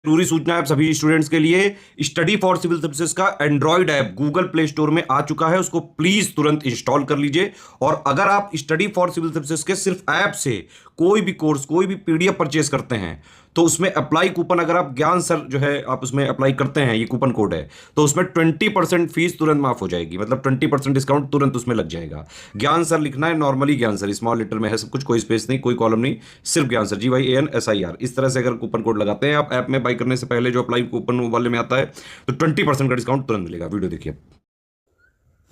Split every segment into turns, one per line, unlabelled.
जरूरी सूचना है सभी स्टूडेंट्स के लिए। स्टडी फॉर सिविल सर्विसेज का Android app Google play store में आ चुका है, उसको प्लीज तुरंत इंस्टॉल कर लीजिए। और अगर आप स्टडी फॉर सिविल सर्विसेज के सिर्फ ऐप से कोई भी कोर्स, कोई भी पीडीएफ परचेज करते हैं, तो उसमें अप्लाई कूपन, अगर आप ज्ञान सर जो है आप उसमें अप्लाई करते हैं, ये कूपन कोड है, तो उसमें 20% फीस तुरंत माफ हो जाएगी। मतलब 20% डिस्काउंट तुरंत उसमें लग जाएगा। ज्ञान सर लिखना है, नॉर्मली ज्ञान सर स्मॉल लेटर में है सब कुछ, कोई स्पेस नहीं, कोई कॉलम नहीं, सिर्फ ज्ञान सर, GYANSIR। इस तरह से अगर कूपन कोड लगाते हैं आप ऐप में बाई करने से पहले, जो अप्लाई कूपन वाले में आता है, तो 20% का डिस्काउंट तुरंत मिलेगा। वीडियो देखिए।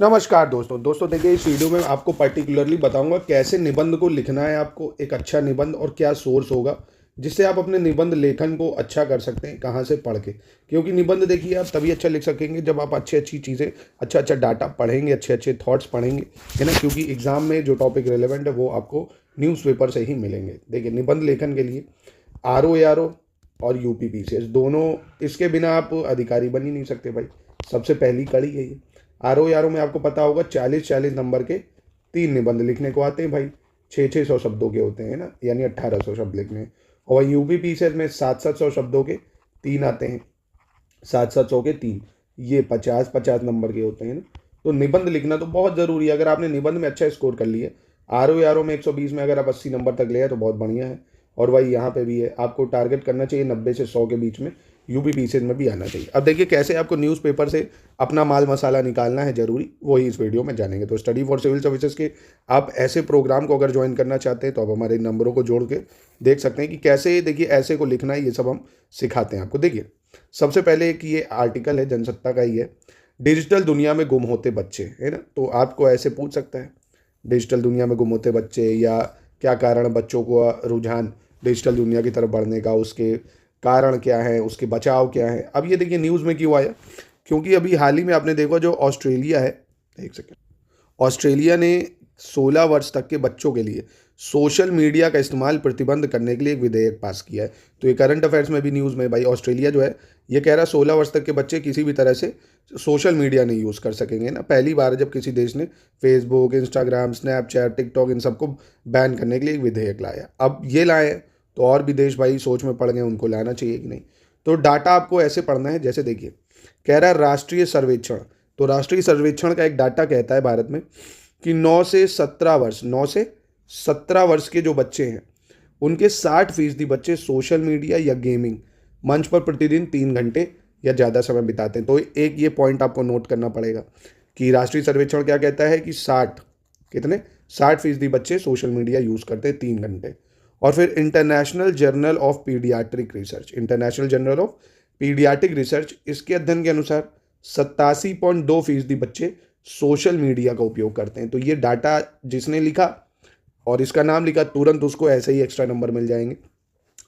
नमस्कार दोस्तों देखिए, इस वीडियो में आपको पर्टिकुलरली बताऊंगा कैसे निबंध को लिखना है, आपको एक अच्छा निबंध, और क्या सोर्स होगा जिससे आप अपने निबंध लेखन को अच्छा कर सकते हैं, कहाँ से पढ़ के। क्योंकि निबंध देखिए आप तभी अच्छा लिख सकेंगे जब आप अच्छी चीज़ें, अच्छा डाटा पढ़ेंगे, अच्छे थॉट्स पढ़ेंगे, है ना। क्योंकि एग्जाम में जो टॉपिक रिलेवेंट है वो आपको न्यूज़पेपर से ही मिलेंगे। देखिए, निबंध लेखन के लिए RO और UPPCS दोनों, इसके बिना आप अधिकारी बन ही नहीं सकते भाई। सबसे पहली कड़ी है ये। RO में आपको पता होगा 40 नंबर के 3 निबंध लिखने को आते हैं भाई। 600 शब्दों के होते हैं ना, यानी 1800 शब्द लिखने हैं। और UPPCS में 700 शब्दों के 3 आते हैं। 700 के 3, ये 50 नंबर के होते हैं ना। तो निबंध लिखना तो बहुत ज़रूरी है। अगर आपने निबंध में अच्छा स्कोर कर लिया, RO में 120 में अगर आप 80 नंबर तक ले आए तो बहुत बढ़िया है। और वही यहाँ पे भी है, आपको टारगेट करना चाहिए 90 से 100 के बीच में। UPPCS में भी आना चाहिए। अब देखिए कैसे आपको न्यूज़पेपर से अपना माल मसाला निकालना है जरूरी, वही इस वीडियो में जानेंगे। तो स्टडी फॉर सिविल सर्विसेज के आप ऐसे प्रोग्राम को अगर ज्वाइन करना चाहते हैं तो आप हमारे नंबरों को जोड़ के देख सकते हैं कि कैसे, देखिए ऐसे को लिखना है, ये सब हम सिखाते हैं आपको। देखिए सबसे पहले एक ये आर्टिकल है, जनसत्ता का ही है, डिजिटल दुनिया में गुम होते बच्चे, है ना। तो आपको ऐसे पूछ सकता है, डिजिटल दुनिया में गुम होते बच्चे, या क्या कारण बच्चों को रुझान डिजिटल दुनिया की तरफ बढ़ने का, उसके कारण क्या है, उसके बचाव क्या है। अब ये देखिए न्यूज़ में क्यों आया, क्योंकि अभी हाल ही में आपने देखा जो ऑस्ट्रेलिया है, एक सेकेंड, ऑस्ट्रेलिया ने 16 वर्ष तक के बच्चों के लिए सोशल मीडिया का इस्तेमाल प्रतिबंध करने के लिए एक विधेयक पास किया है। तो ये करंट अफेयर्स में भी न्यूज़ में भाई, ऑस्ट्रेलिया जो है ये कह रहा है 16 वर्ष तक के बच्चे किसी भी तरह से सोशल मीडिया नहीं यूज़ कर सकेंगे ना। पहली बार जब किसी देश ने फेसबुक, इंस्टाग्राम, स्नैपचैट, टिकटॉक, इन सबको बैन करने के लिए एक विधेयक लाया। अब ये लाए तो और भी देश भाई सोच में पड़ गए, उनको लाना चाहिए कि नहीं। तो डाटा आपको ऐसे पढ़ना है, जैसे देखिए कह रहा है राष्ट्रीय सर्वेक्षण। तो राष्ट्रीय सर्वेक्षण का एक डाटा कहता है भारत में कि 9 से 17 वर्ष के जो बच्चे हैं उनके 60% बच्चे सोशल मीडिया या गेमिंग मंच पर प्रतिदिन 3 घंटे या ज़्यादा समय बिताते हैं। तो एक ये पॉइंट आपको नोट करना पड़ेगा कि राष्ट्रीय सर्वेक्षण क्या कहता है कि 60% बच्चे सोशल मीडिया यूज़ करते हैं 3 घंटे। और फिर international journal of paediatric research, इसके अध्ययन के अनुसार 87.2% बच्चे सोशल मीडिया का उपयोग करते हैं। तो ये डाटा जिसने लिखा और इसका नाम लिखा, तुरंत उसको ऐसे ही एक्स्ट्रा नंबर मिल जाएंगे,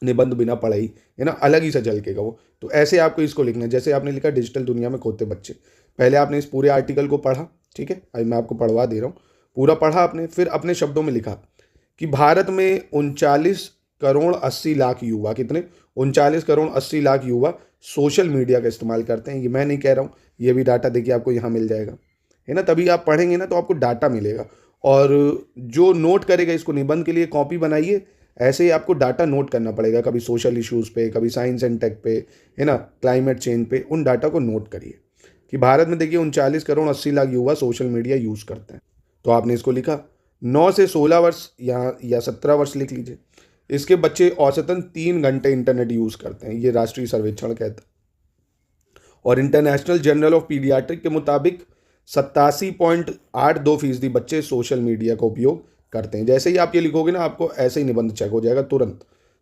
निबंध बिना पढ़ाई, है ना, अलग ही से झलकेगा वो। तो ऐसे आपको इसको लिखना है, जैसे आपने लिखा डिजिटल दुनिया में खोते बच्चे। पहले आपने इस पूरे आर्टिकल को पढ़ा, ठीक है, अभी मैं आपको पढ़वा दे रहा हूँ। पूरा पढ़ा आपने, फिर अपने शब्दों में लिखा कि भारत में 39 करोड़ 80 लाख युवा, कितने, 39 करोड़ 80 लाख युवा सोशल मीडिया का इस्तेमाल करते हैं। ये मैं नहीं कह रहा हूँ, ये भी डाटा देखिए आपको यहाँ मिल जाएगा, है ना। तभी आप पढ़ेंगे ना तो आपको डाटा मिलेगा। और जो नोट करेगा इसको, निबंध के लिए कॉपी बनाइए, ऐसे ही आपको डाटा नोट करना पड़ेगा, कभी सोशल इश्यूज़ पे, कभी साइंस एंड टेक पे, है ना, क्लाइमेट चेंज पे, उन डाटा को नोट करिए कि भारत में देखिए 39 करोड़ 80 लाख युवा सोशल मीडिया यूज़ करते हैं। तो आपने इसको लिखा 9 से 16 वर्ष या 17 वर्ष लिख लीजिए, इसके बच्चे औसतन 3 घंटे इंटरनेट यूज़ करते हैं, ये राष्ट्रीय सर्वेक्षण कहता है। और इंटरनेशनल जर्नल ऑफ पीडियाट्रिक के मुताबिक 87.82% बच्चे सोशल मीडिया का उपयोग करते हैं। जैसे ही आप ये लिखोगे ना, आपको ऐसे ही निबंध चेक हो जाएगा तुरंत,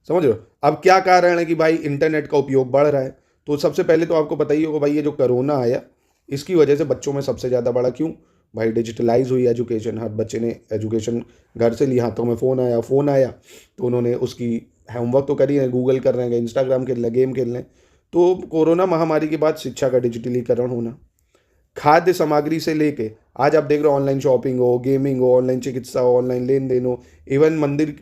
समझ रहे हो। अब क्या कारण है कि भाई इंटरनेट का उपयोग बढ़ रहा है, तो सबसे पहले तो आपको पता ही होगा भाई, ये जो कोरोना आया इसकी वजह से बच्चों में सबसे ज़्यादा बढ़ा। क्यों भाई, डिजिटलाइज हुई एजुकेशन, हर बच्चे ने एजुकेशन घर से ली, हाथों में फ़ोन आया तो उन्होंने उसकी होमवर्क तो कर ही रहे, गूगल कर रहे हैं, इंस्टाग्राम खेल रहे हैं, गेम खेल रहे हैं। तो कोरोना महामारी के बाद शिक्षा का डिजिटलीकरण होना, खाद्य सामग्री से लेके आज आप देख रहे हो ऑनलाइन शॉपिंग हो, गेमिंग हो, ऑनलाइन चिकित्सा हो, ऑनलाइन लेन देन हो, इवन मंदिर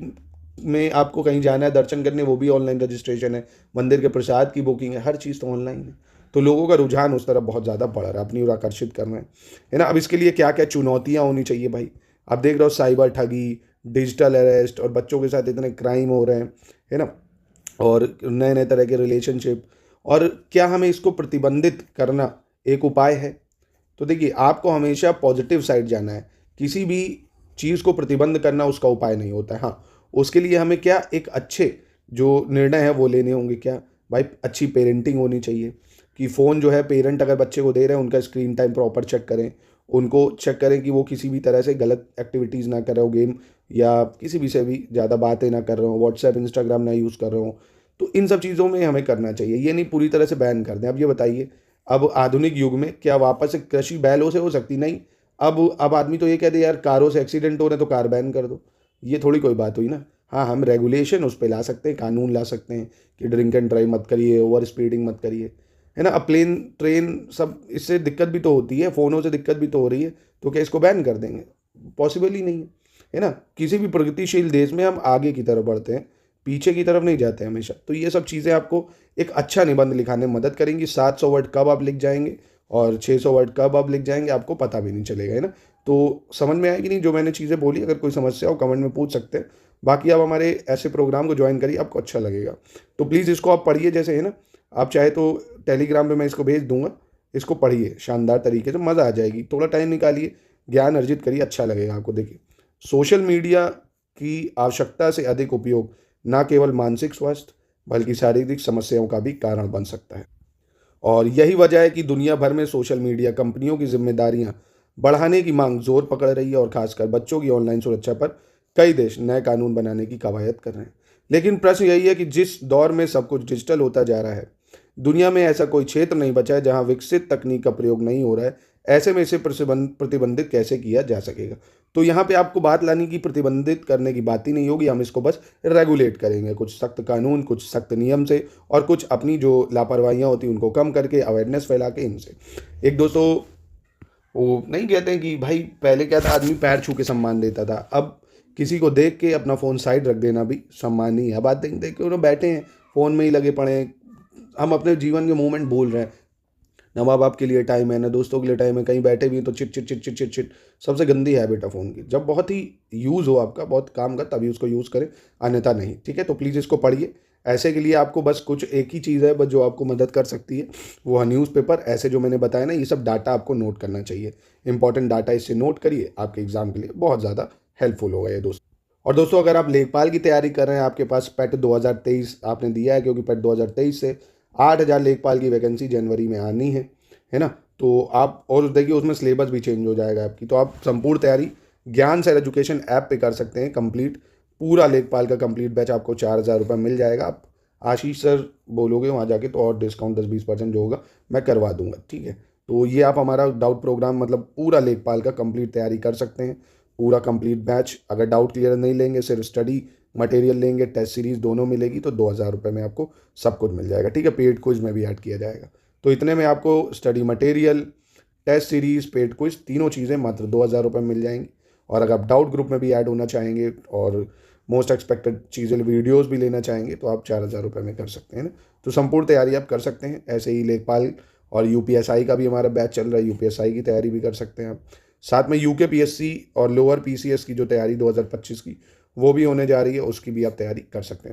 में आपको कहीं जाना है दर्शन करने, वो भी ऑनलाइन रजिस्ट्रेशन है, मंदिर के प्रसाद की बुकिंग है, हर चीज़ तो ऑनलाइन है। तो लोगों का रुझान उस तरफ बहुत ज़्यादा बढ़ रहा है, अपनी ओर आकर्षित कर रहे हैं, है ना। अब इसके लिए क्या क्या चुनौतियाँ होनी चाहिए भाई, आप देख रहे हो साइबर ठगी, डिजिटल अरेस्ट, और बच्चों के साथ इतने क्राइम हो रहे हैं, है ना, और नए नए तरह के रिलेशनशिप, और क्या हमें इसको प्रतिबंधित करना एक उपाय है? तो देखिए, आपको हमेशा पॉजिटिव साइड जाना है। किसी भी चीज़ को प्रतिबंध करना उसका उपाय नहीं होता है। हाँ, उसके लिए हमें क्या एक अच्छे जो निर्णय है वो लेने होंगे। क्या भाई, अच्छी पेरेंटिंग होनी चाहिए कि फ़ोन जो है पेरेंट अगर बच्चे को दे रहे हैं उनका स्क्रीन टाइम प्रॉपर चेक करें। उनको चेक करें कि वो किसी भी तरह से गलत एक्टिविटीज़ ना कर रहे हो, गेम या किसी भी से भी ज़्यादा बातें ना कर रहे हो, व्हाट्सएप इंस्टाग्राम ना यूज़ कर रहे हो। तो इन सब चीज़ों में हमें करना चाहिए, ये नहीं पूरी तरह से बैन कर दें। अब ये बताइए, अब आधुनिक युग में क्या वापस से कृषि बैलों से हो सकती? नहीं। अब आदमी तो ये कह दे यार कारों से एक्सीडेंट हो रहे हैं तो कार बैन कर दो। ये थोड़ी कोई बात हुई ना। हाँ, हम रेगुलेशन उस पे ला सकते हैं, कानून ला सकते हैं कि ड्रिंक एंड ड्राइव मत करिए, ओवर स्पीडिंग मत करिए, है ना। अब प्लेन ट्रेन सब इससे दिक्कत भी तो होती है, फ़ोनों से दिक्कत भी तो हो रही है, तो क्या इसको बैन कर देंगे? पॉसिबल ही नहीं है ना। किसी भी प्रगतिशील देश में हम आगे की तरफ बढ़ते हैं, पीछे की तरफ नहीं जाते हमेशा। तो ये सब चीज़ें आपको एक अच्छा निबंध लिखाने में मदद करेंगी। 700 वर्ड कब आप लिख जाएंगे और 600 वर्ड कब आप लिख जाएंगे आपको पता भी नहीं चलेगा, है ना। तो समझ में आएगी नहीं जो मैंने चीज़ें बोली? अगर कोई समस्या हो कमेंट में पूछ सकते हैं। बाकी आप हमारे ऐसे प्रोग्राम को ज्वाइन करिए, आपको अच्छा लगेगा। तो प्लीज़ इसको आप पढ़िए, जैसे है ना, आप चाहे तो टेलीग्राम पे मैं इसको भेज दूंगा, इसको पढ़िए शानदार तरीके से, मज़ा आ जाएगी। थोड़ा टाइम निकालिए, ज्ञान अर्जित करिए, अच्छा लगेगा आपको। देखिए, सोशल मीडिया की आवश्यकता से अधिक उपयोग न केवल मानसिक स्वास्थ्य बल्कि शारीरिक समस्याओं का भी कारण बन सकता है। और यही वजह है कि दुनिया भर में सोशल मीडिया कंपनियों की जिम्मेदारियां बढ़ाने की मांग जोर पकड़ रही है और खासकर बच्चों की ऑनलाइन सुरक्षा पर कई देश नए कानून बनाने की कवायद कर रहे हैं। लेकिन प्रश्न यही है कि जिस दौर में सब कुछ डिजिटल होता जा रहा है, दुनिया में ऐसा कोई क्षेत्र नहीं बचा है जहां विकसित तकनीक का प्रयोग नहीं हो रहा है। ऐसे में इसे प्रतिबंधित कैसे किया जा सकेगा? तो यहाँ पे आपको बात लानी की प्रतिबंधित करने की बात ही नहीं होगी, हम इसको बस रेगुलेट करेंगे, कुछ सख्त कानून, कुछ सख्त नियम से, और कुछ अपनी जो लापरवाहियाँ होती हैं उनको कम करके, अवेयरनेस फैला के इनसे। एक दोस्तों, वो नहीं कहते हैं कि भाई पहले क्या था, आदमी पैर छू के सम्मान देता था, अब किसी को देख के अपना फ़ोन साइड रख देना भी सम्मान नहीं है। अब आते देख के उन्हें बैठे हैं फ़ोन में ही लगे पड़े हैं, हम अपने जीवन के मोमेंट भूल रहे हैं। ना माँ बाप के लिए टाइम है, ना दोस्तों के लिए टाइम है, कहीं बैठे भी हैं तो chit chit chit chit chit chit. सबसे गंदी हैबिट है फ़ोन की। जब बहुत ही यूज़ हो आपका, बहुत काम का, तभी उसको यूज़ करें, अन्यथा नहीं। ठीक है, तो प्लीज़ इसको पढ़िए। ऐसे के लिए आपको बस कुछ एक ही चीज़ है बस जो आपको मदद कर सकती है, वो है न्यूज़पेपर। ऐसे जो मैंने बताया ना, ये सब डाटा आपको नोट करना चाहिए, इंपॉर्टेंट डाटा इससे नोट करिए, आपके एग्जाम के लिए बहुत ज़्यादा हेल्पफुल होगा ये दोस्तों। और दोस्तों, अगर आप लेखपाल की तैयारी कर रहे हैं, आपके पास पेट 2023 आपने दिया है, क्योंकि पेट 2023 से 8,000 लेखपाल की वैकेंसी जनवरी में आनी है ना। तो आप, और देखिए उसमें सिलेबस भी चेंज हो जाएगा आपकी, तो आप संपूर्ण तैयारी ज्ञान सर एजुकेशन ऐप पे कर सकते हैं कंप्लीट। पूरा लेखपाल का कंप्लीट बैच आपको 4,000 रुपये मिल जाएगा। आप आशीष सर बोलोगे वहाँ जाके तो और डिस्काउंट 10-20% जो होगा मैं करवा दूंगा। ठीक है, तो ये आप हमारा डाउट प्रोग्राम, मतलब पूरा लेखपाल का कंप्लीट तैयारी कर सकते हैं, पूरा कंप्लीट बैच। अगर डाउट क्लियर नहीं लेंगे, सिर्फ स्टडी मटेरियल लेंगे, टेस्ट सीरीज दोनों मिलेगी, तो 2,000 रुपये में आपको सब कुछ मिल जाएगा। ठीक है, पेड क्विज में भी ऐड किया जाएगा। तो इतने में आपको study material, test series, paid quiz, तीनों चीज़ें मात्र 2,000 रुपये में मिल जाएंगी। और अगर आप डाउट ग्रुप में भी ऐड होना चाहेंगे और मोस्ट एक्सपेक्टेड चीज़ें, वीडियोस भी लेना चाहेंगे, तो आप 4,000 रुपये में कर सकते हैं ना। तो संपूर्ण तैयारी आप कर सकते हैं। ऐसे ही लेखपाल और यूपीएसआई का भी हमारा बैच चल रहा है, यूपीएसआई की तैयारी भी कर सकते हैं आप। साथ में यूके पीएससी और लोअर पीसीएस की जो तैयारी 2025 की वो भी होने जा रही है, उसकी भी आप तैयारी कर सकते हैं।